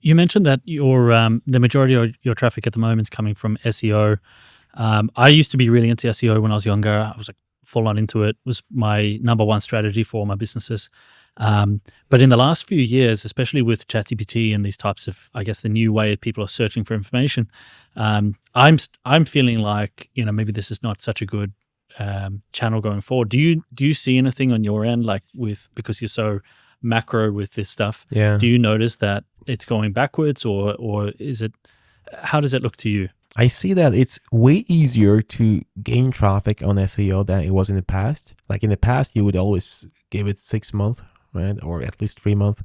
You mentioned that the majority of your traffic at the moment is coming from SEO. I used to be really into SEO when I was younger. I was like full on into it. It was my number one strategy for my businesses. But in the last few years, especially with ChatGPT and these types of, I guess, the new way people are searching for information, I'm feeling like maybe this is not such a good channel going forward. Do you see anything on your end, like because you're so macro with this stuff? Yeah. Do you notice that it's going backwards, or is it? How does it look to you? I see that it's way easier to gain traffic on SEO than it was in the past. Like in the past, you would always give it 6 months, right? Or at least 3 months.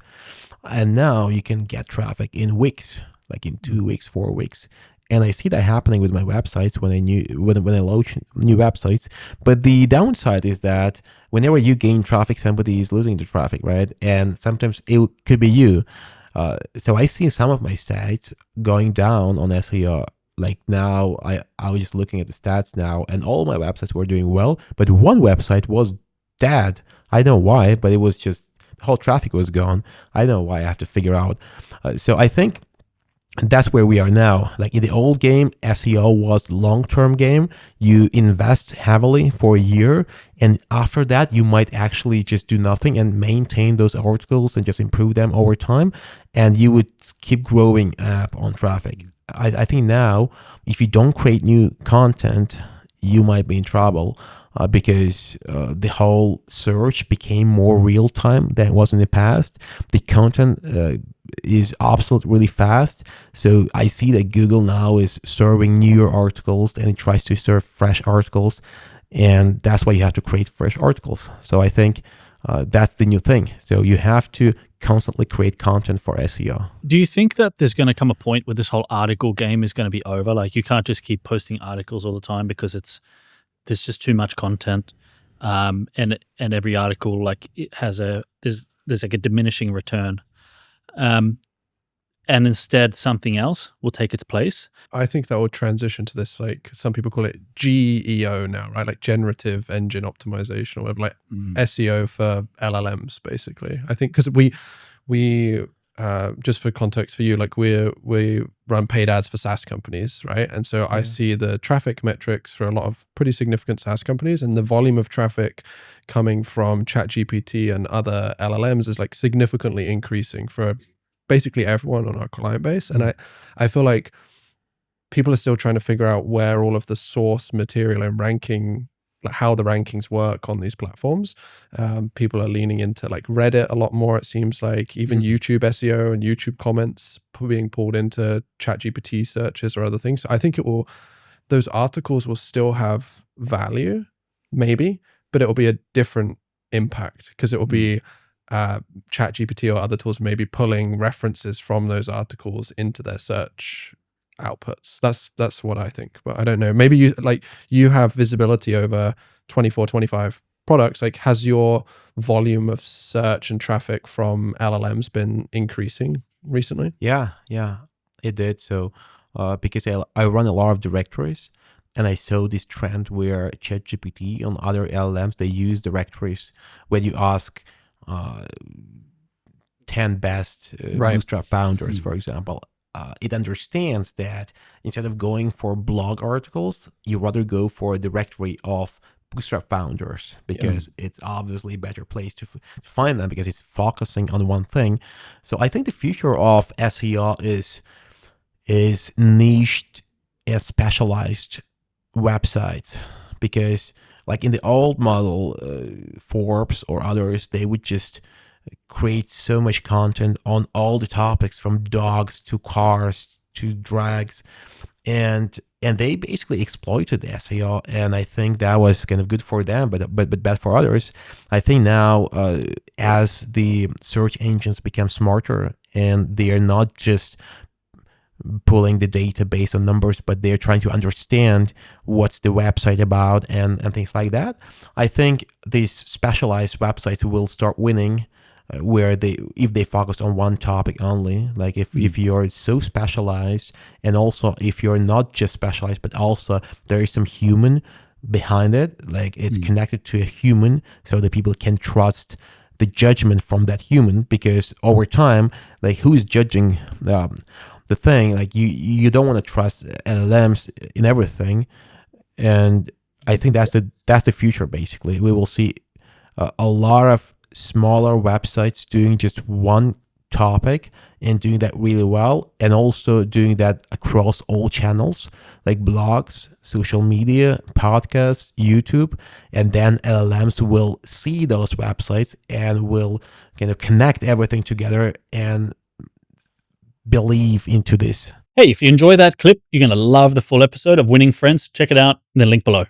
And now you can get traffic in weeks, like in 2 weeks, 4 weeks. And I see that happening with my websites when I launch new websites. But the downside is that whenever you gain traffic, somebody is losing the traffic, right? And sometimes it could be you. So I see some of my sites going down on SEO. Like now, I was just looking at the stats now, and all my websites were doing well, but one website was dead. I don't know why, but it was just the whole traffic was gone. I don't know why. I have to figure out. So I think that's where we are now. Like in the old game, SEO was long-term game. You invest heavily for a year, and after that, you might actually just do nothing and maintain those articles and just improve them over time, and you would keep growing up on traffic. I think now, if you don't create new content, you might be in trouble because the whole search became more real time than it was in the past. The content is obsolete really fast. So I see that Google now is serving newer articles, and it tries to serve fresh articles. And that's why you have to create fresh articles. So I think that's the new thing. So you have to constantly create content for SEO. Do you think that there's going to come a point where this whole article game is going to be over? Like you can't just keep posting articles all the time because there's just too much content, and every article like it has there's like a diminishing return, and instead something else will take its place. I think that will transition to this, like some people call it GEO now, right? Like generative engine optimization or whatever, like SEO for LLMs, basically. I think because we just for context for you, like we run paid ads for SaaS companies, right? And so I see the traffic metrics for a lot of pretty significant SaaS companies, and the volume of traffic coming from ChatGPT and other LLMs is like significantly increasing for basically everyone on our client base. And I feel like people are still trying to figure out where all of the source material and ranking, like how the rankings work on these platforms. People are leaning into like Reddit a lot more, it seems like. Even YouTube SEO and YouTube comments being pulled into ChatGPT searches or other things. So I think those articles will still have value, maybe, but it will be a different impact because it will be ChatGPT or other tools maybe pulling references from those articles into their search outputs. That's what I think, but I don't know. Maybe you have visibility over 24, 25 products. Like, has your volume of search and traffic from LLMs been increasing recently? Yeah, it did. So because I run a lot of directories, and I saw this trend where ChatGPT on other LLMs, they use directories when you ask 10 best bootstrap founders, for example. It understands that instead of going for blog articles, you rather go for a directory of bootstrap founders because it's obviously a better place to find them because it's focusing on one thing. So I think the future of SEO is niched and specialized websites, because like in the old model, Forbes or others, they would just create so much content on all the topics from dogs to cars to drugs, and they basically exploited the SEO, and I think that was kind of good for them, but bad for others. I think now as the search engines become smarter and they are not just pulling the data based on numbers, but they're trying to understand what's the website about and things like that, I think these specialized websites will start winning, where if they focus on one topic only. Like if you're so specialized, and also if you're not just specialized but also there is some human behind it, like it's connected to a human so that people can trust the judgment from that human, because over time, like, who is judging the thing? Like, you don't want to trust LLMs in everything, and I think that's the future. Basically, we will see a lot of smaller websites doing just one topic and doing that really well, and also doing that across all channels like blogs, social media, podcasts, YouTube, and then LLMs will see those websites and will kind of connect everything together and believe into this. Hey, if you enjoy that clip, you're going to love the full episode of Winning Friends. Check it out in the link below.